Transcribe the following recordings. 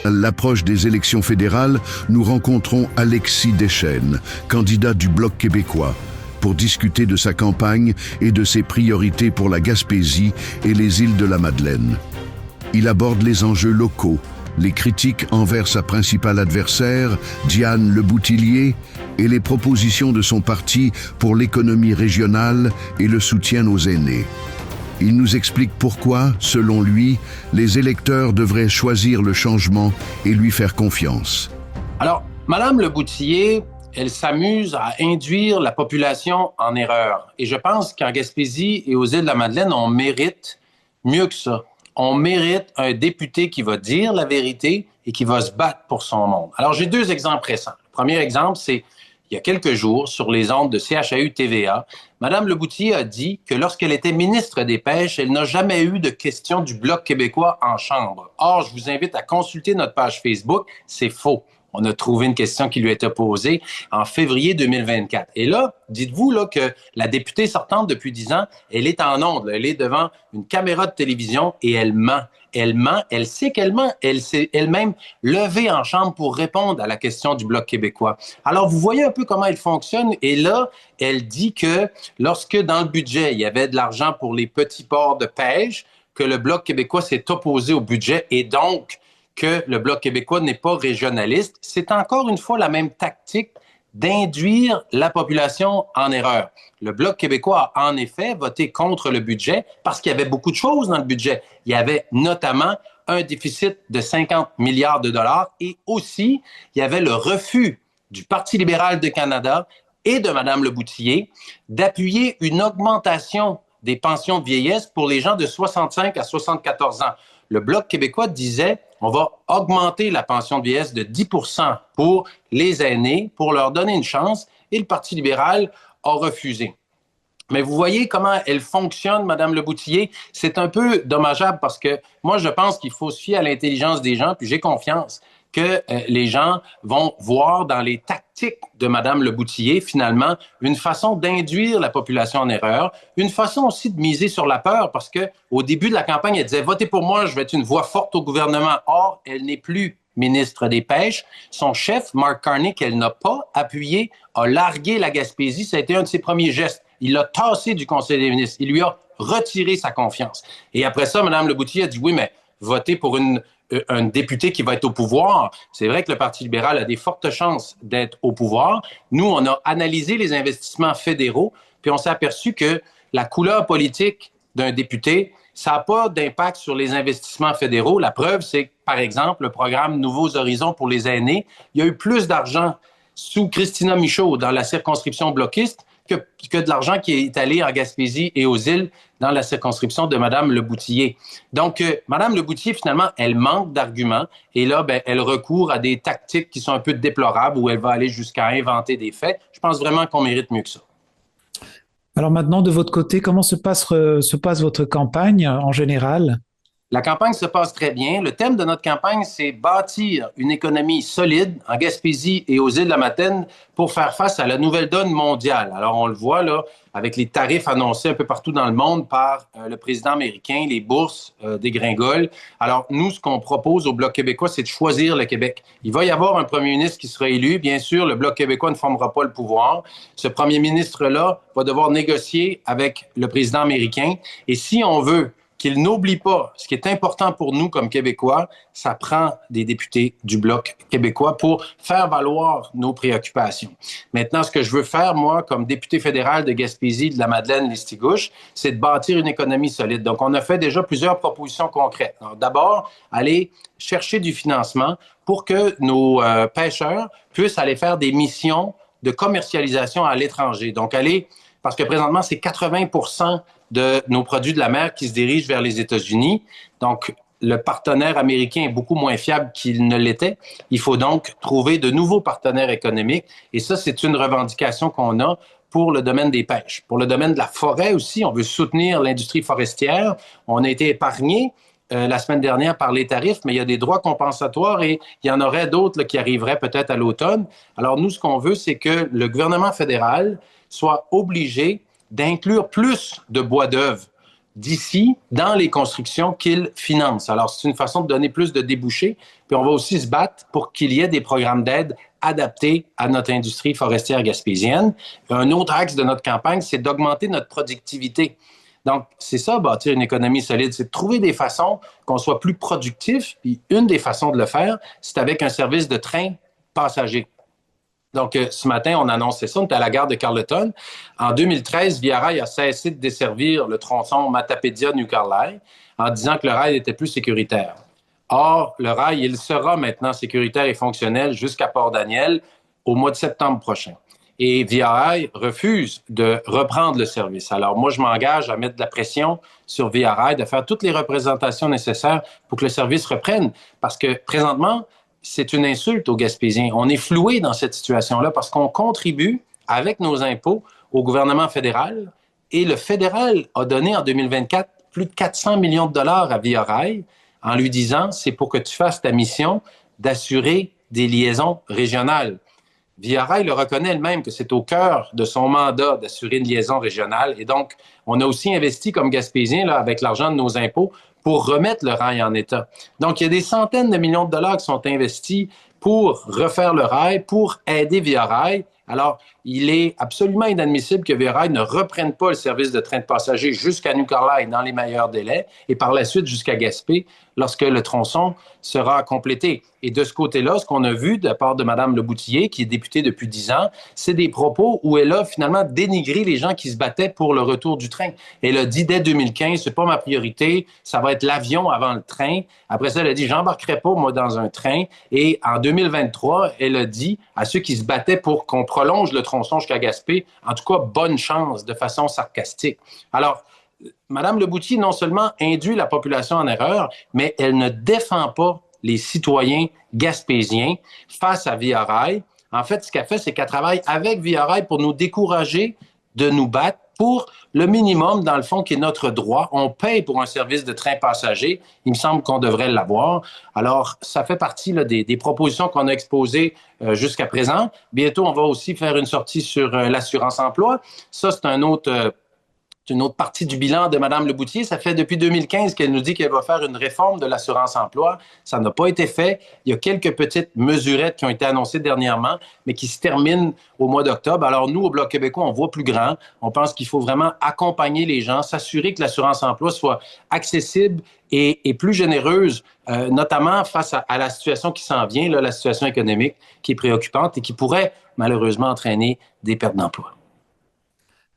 À l'approche des élections fédérales, nous rencontrons Alexis Deschênes, candidat du Bloc québécois, pour discuter de sa campagne et de ses priorités pour la Gaspésie et les îles de la Madeleine. Il aborde les enjeux locaux, les critiques envers sa principale adversaire, Diane Leboutillier, et les propositions de son parti pour l'économie régionale et le soutien aux aînés. Il nous explique pourquoi, selon lui, les électeurs devraient choisir le changement et lui faire confiance. Alors, Madame Leboutillier, elle s'amuse à induire la population en erreur. Et je pense qu'en Gaspésie et aux îles de la Madeleine, on mérite mieux que ça. On mérite un député qui va dire la vérité et qui va se battre pour son monde. Alors, j'ai deux exemples récents. Le premier exemple, c'est il y a quelques jours, sur les ondes de CHAU-TVA, Mme Leboutillier a dit que lorsqu'elle était ministre des Pêches, elle n'a jamais eu de question du Bloc québécois en Chambre. Or, je vous invite à consulter notre page Facebook. C'est faux. On a trouvé une question qui lui a été posée en février 2024. Et là, dites-vous là, que la députée sortante depuis 10 ans, elle est en ondes. Elle est devant une caméra de télévision et elle ment. Elle ment, elle sait qu'elle ment. Elle s'est elle-même levée en chambre pour répondre à la question du Bloc québécois. Alors, vous voyez un peu comment elle fonctionne. Et là, elle dit que lorsque dans le budget, il y avait de l'argent pour les petits ports de pêche, que le Bloc québécois s'est opposé au budget et donc que le Bloc québécois n'est pas régionaliste, c'est encore une fois la même tactique d'induire la population en erreur. Le Bloc québécois a en effet voté contre le budget parce qu'il y avait beaucoup de choses dans le budget. Il y avait notamment un déficit de 50 milliards de dollars et aussi, il y avait le refus du Parti libéral du Canada et de Mme Leboutillier d'appuyer une augmentation des pensions de vieillesse pour les gens de 65 à 74 ans. Le Bloc québécois disait on va augmenter la pension de vieillesse de 10 % pour les aînés, pour leur donner une chance, et le Parti libéral a refusé. Mais vous voyez comment elle fonctionne, Mme Leboutillier. C'est un peu dommageable parce que moi, je pense qu'il faut se fier à l'intelligence des gens, puis j'ai confiance que les gens vont voir dans les tactiques de Mme Leboutillier, finalement, une façon d'induire la population en erreur, une façon aussi de miser sur la peur, parce que au début de la campagne, elle disait « Votez pour moi, je vais être une voix forte au gouvernement ». Or, elle n'est plus ministre des Pêches. Son chef, Mark Carney, qu'elle n'a pas appuyé, a largué la Gaspésie. Ça a été un de ses premiers gestes. Il l'a tassé du Conseil des ministres. Il lui a retiré sa confiance. Et après ça, Mme Leboutillier a dit « Oui, mais votez pour un député qui va être au pouvoir. » C'est vrai que le Parti libéral a des fortes chances d'être au pouvoir. Nous, on a analysé les investissements fédéraux, puis on s'est aperçu que la couleur politique d'un député, ça n'a pas d'impact sur les investissements fédéraux. La preuve, c'est que, par exemple, le programme Nouveaux Horizons pour les aînés, il y a eu plus d'argent sous Christina Michaud dans la circonscription bloquiste que de l'argent qui est allé en Gaspésie et aux îles dans la circonscription de Mme Leboutillier. Donc, Mme Leboutillier, finalement, elle manque d'arguments et là, elle recourt à des tactiques qui sont un peu déplorables où elle va aller jusqu'à inventer des faits. Je pense vraiment qu'on mérite mieux que ça. Alors maintenant, de votre côté, comment se passe votre campagne en général? La campagne se passe très bien. Le thème de notre campagne, c'est bâtir une économie solide en Gaspésie et aux îles de la Madeleine pour faire face à la nouvelle donne mondiale. Alors, on le voit là, avec les tarifs annoncés un peu partout dans le monde par le président américain, les bourses dégringolent. Alors, nous, ce qu'on propose au Bloc québécois, c'est de choisir le Québec. Il va y avoir un premier ministre qui sera élu. Bien sûr, le Bloc québécois ne formera pas le pouvoir. Ce premier ministre-là va devoir négocier avec le président américain. Et si on veut qu'il n'oublie pas ce qui est important pour nous comme Québécois, ça prend des députés du Bloc québécois pour faire valoir nos préoccupations. Maintenant, ce que je veux faire, moi, comme député fédéral de Gaspésie, de la Madeleine, Listigouche, c'est de bâtir une économie solide. Donc, on a fait déjà plusieurs propositions concrètes. D'abord, aller chercher du financement pour que nos pêcheurs puissent aller faire des missions de commercialisation à l'étranger. Donc, parce que présentement, c'est 80% de nos produits de la mer qui se dirigent vers les États-Unis. Donc, le partenaire américain est beaucoup moins fiable qu'il ne l'était. Il faut donc trouver de nouveaux partenaires économiques. Et ça, c'est une revendication qu'on a pour le domaine des pêches. Pour le domaine de la forêt aussi, on veut soutenir l'industrie forestière. On a été épargné la semaine dernière par les tarifs, mais il y a des droits compensatoires et il y en aurait d'autres qui arriveraient peut-être à l'automne. Alors, nous, ce qu'on veut, c'est que le gouvernement fédéral soit obligé d'inclure plus de bois d'œuvre d'ici dans les constructions qu'ils financent. Alors, c'est une façon de donner plus de débouchés. Puis on va aussi se battre pour qu'il y ait des programmes d'aide adaptés à notre industrie forestière gaspésienne. Un autre axe de notre campagne, c'est d'augmenter notre productivité. Donc, c'est ça, bâtir une économie solide, c'est de trouver des façons qu'on soit plus productif. Puis une des façons de le faire, c'est avec un service de train passager. Donc, ce matin, on annonçait ça, on était à la gare de Carleton. En 2013, Via Rail a cessé de desservir le tronçon Matapédia-New Carlisle en disant que le rail était plus sécuritaire. Or, le rail, il sera maintenant sécuritaire et fonctionnel jusqu'à Port-Daniel au mois de septembre prochain. Et Via Rail refuse de reprendre le service. Alors, moi, je m'engage à mettre de la pression sur Via Rail, de faire toutes les représentations nécessaires pour que le service reprenne. Parce que, présentement, c'est une insulte aux Gaspésiens. On est floué dans cette situation-là parce qu'on contribue avec nos impôts au gouvernement fédéral et le fédéral a donné en 2024 plus de 400 millions de dollars à Via Rail en lui disant c'est pour que tu fasses ta mission d'assurer des liaisons régionales. Via Rail le reconnaît elle-même que c'est au cœur de son mandat d'assurer une liaison régionale et donc on a aussi investi comme Gaspésiens là, avec l'argent de nos impôts pour remettre le rail en état. Donc, il y a des centaines de millions de dollars qui sont investis pour refaire le rail, pour aider Via Rail. Alors, il est absolument inadmissible que Via Rail ne reprenne pas le service de train de passagers jusqu'à New Carlisle dans les meilleurs délais et par la suite jusqu'à Gaspé lorsque le tronçon sera complété. Et de ce côté-là, ce qu'on a vu de la part de Mme Leboutillier, qui est députée depuis 10 ans, c'est des propos où elle a finalement dénigré les gens qui se battaient pour le retour du train. Elle a dit dès 2015, c'est pas ma priorité, ça va être l'avion avant le train. Après ça, elle a dit, j'embarquerai pas, moi, dans un train. Et en 2023, elle a dit à ceux qui se battaient pour qu'on prolonge le tronçon jusqu'à Gaspé, en tout cas, bonne chance, de façon sarcastique. Alors, Mme Leboutillier, non seulement induit la population en erreur, mais elle ne défend pas les citoyens gaspésiens face à Via Rail. En fait, ce qu'elle fait, c'est qu'elle travaille avec Via Rail pour nous décourager de nous battre pour le minimum, dans le fond, qui est notre droit. On paye pour un service de train passager. Il me semble qu'on devrait l'avoir. Alors, ça fait partie là, des propositions qu'on a exposées jusqu'à présent. Bientôt, on va aussi faire une sortie sur l'assurance-emploi. Ça, c'est une autre partie du bilan de Mme Leboutillier. Ça fait depuis 2015 qu'elle nous dit qu'elle va faire une réforme de l'assurance-emploi. Ça n'a pas été fait. Il y a quelques petites mesurettes qui ont été annoncées dernièrement, mais qui se terminent au mois d'octobre. Alors nous, au Bloc québécois, on voit plus grand. On pense qu'il faut vraiment accompagner les gens, s'assurer que l'assurance-emploi soit accessible et plus généreuse, notamment face à la situation qui s'en vient, là, la situation économique qui est préoccupante et qui pourrait malheureusement entraîner des pertes d'emploi.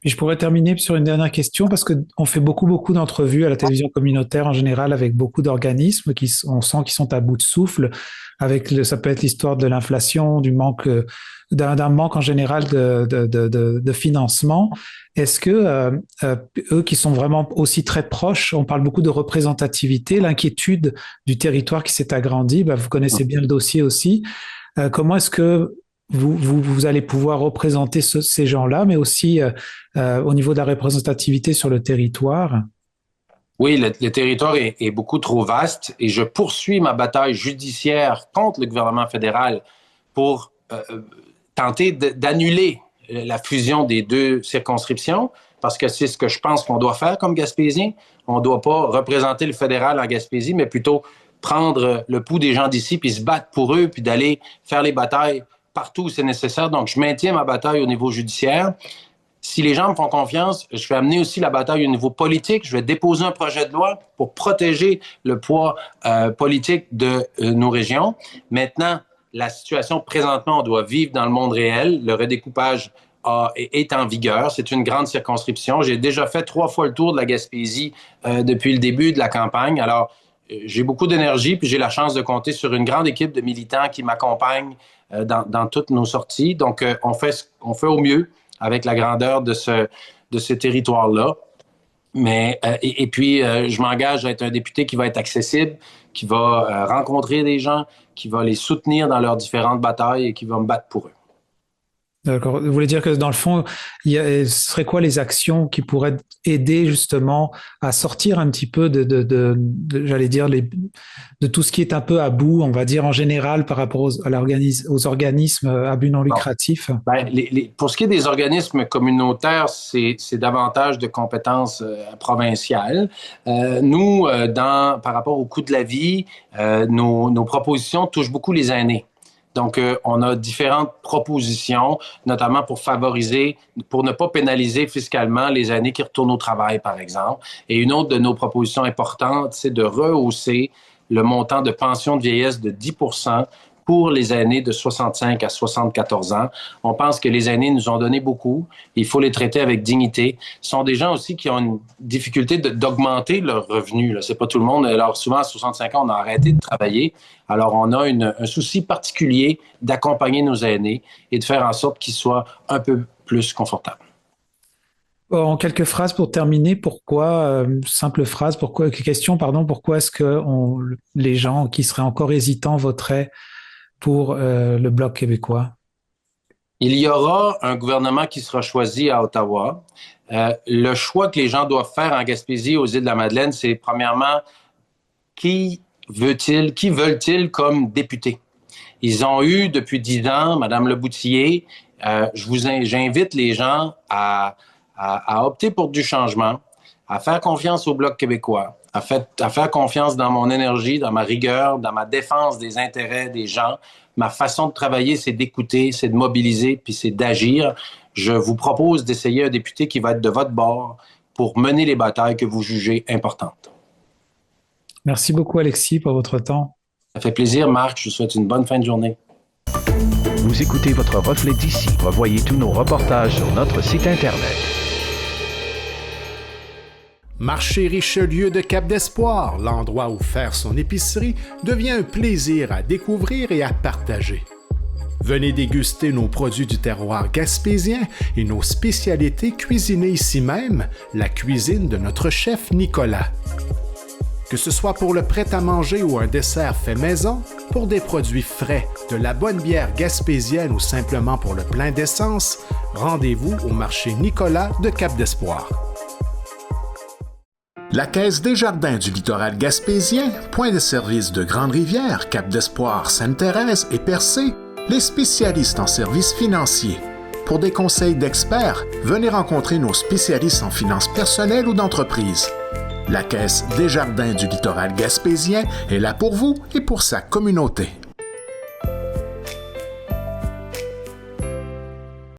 Puis je pourrais terminer sur une dernière question parce que on fait beaucoup d'entrevues à la télévision communautaire en général avec beaucoup d'organismes on sent qu'ils sont à bout de souffle. Ça peut être l'histoire de l'inflation, du manque d'un manque en général de financement. Est-ce que eux qui sont vraiment aussi très proches, on parle beaucoup de représentativité, l'inquiétude du territoire qui s'est agrandi. Vous connaissez bien le dossier aussi. Comment est-ce que vous allez pouvoir représenter ces gens-là, mais aussi au niveau de la représentativité sur le territoire? Oui, le territoire est beaucoup trop vaste et je poursuis ma bataille judiciaire contre le gouvernement fédéral pour tenter d'annuler la fusion des deux circonscriptions parce que c'est ce que je pense qu'on doit faire comme Gaspésien. On ne doit pas représenter le fédéral en Gaspésie, mais plutôt prendre le pouls des gens d'ici puis se battre pour eux puis d'aller faire les batailles partout où c'est nécessaire. Donc, je maintiens ma bataille au niveau judiciaire. Si les gens me font confiance, je vais amener aussi la bataille au niveau politique. Je vais déposer un projet de loi pour protéger le poids politique de nos régions. Maintenant, la situation présentement, on doit vivre dans le monde réel. Le redécoupage est en vigueur. C'est une grande circonscription. J'ai déjà fait 3 fois le tour de la Gaspésie depuis le début de la campagne. Alors, j'ai beaucoup d'énergie, puis j'ai la chance de compter sur une grande équipe de militants qui m'accompagnent dans toutes nos sorties. Donc, on fait au mieux avec la grandeur de ce territoire-là. Mais, et puis, je m'engage à être un député qui va être accessible, qui va rencontrer des gens, qui va les soutenir dans leurs différentes batailles et qui va me battre pour eux. D'accord. Vous voulez dire que dans le fond, ce serait quoi les actions qui pourraient aider justement à sortir un petit peu j'allais dire, de tout ce qui est un peu à bout, on va dire en général par rapport aux organismes à but non lucratif? Ben, pour ce qui est des organismes communautaires, c'est davantage de compétences provinciales. Nous, par rapport au coût de la vie, nos propositions touchent beaucoup les aînés. Donc, on a différentes propositions, notamment pour ne pas pénaliser fiscalement les aînés qui retournent au travail, par exemple. Et une autre de nos propositions importantes, c'est de rehausser le montant de pension de vieillesse de 10% pour les aînés de 65 à 74 ans. On pense que les aînés nous ont donné beaucoup. Il faut les traiter avec dignité. Ce sont des gens aussi qui ont une difficulté d'augmenter leurs revenus. C'est pas tout le monde. Alors souvent, à 65 ans, on a arrêté de travailler. Alors on a un souci particulier d'accompagner nos aînés et de faire en sorte qu'ils soient un peu plus confortables. En quelques phrases pour terminer, pourquoi est-ce que les gens qui seraient encore hésitants voteraient pour le Bloc québécois? Il y aura un gouvernement qui sera choisi à Ottawa. Le choix que les gens doivent faire en Gaspésie, aux Îles-de-la-Madeleine, c'est premièrement, qui veulent-ils comme député? Ils ont eu depuis 10 ans, Mme Leboutillier, j'invite les gens à opter pour du changement, à faire confiance au Bloc québécois, à faire confiance dans mon énergie, dans ma rigueur, dans ma défense des intérêts des gens. Ma façon de travailler, c'est d'écouter, c'est de mobiliser, puis c'est d'agir. Je vous propose d'essayer un député qui va être de votre bord pour mener les batailles que vous jugez importantes. Merci beaucoup, Alexis, pour votre temps. Ça fait plaisir, Marc. Je vous souhaite une bonne fin de journée. Vous écoutez votre reflet d'ici. Revoyez tous nos reportages sur notre site Internet. Marché Richelieu de Cap-d'Espoir, l'endroit où faire son épicerie devient un plaisir à découvrir et à partager. Venez déguster nos produits du terroir gaspésien et nos spécialités cuisinées ici même, la cuisine de notre chef Nicolas. Que ce soit pour le prêt-à-manger ou un dessert fait maison, pour des produits frais, de la bonne bière gaspésienne ou simplement pour le plein d'essence, rendez-vous au marché Nicolas de Cap-d'Espoir. La Caisse Desjardins du littoral gaspésien, point de service de Grande-Rivière, Cap-d'Espoir, Sainte-Thérèse et Percé, les spécialistes en services financiers. Pour des conseils d'experts, venez rencontrer nos spécialistes en finances personnelles ou d'entreprise. La Caisse Desjardins du littoral gaspésien est là pour vous et pour sa communauté.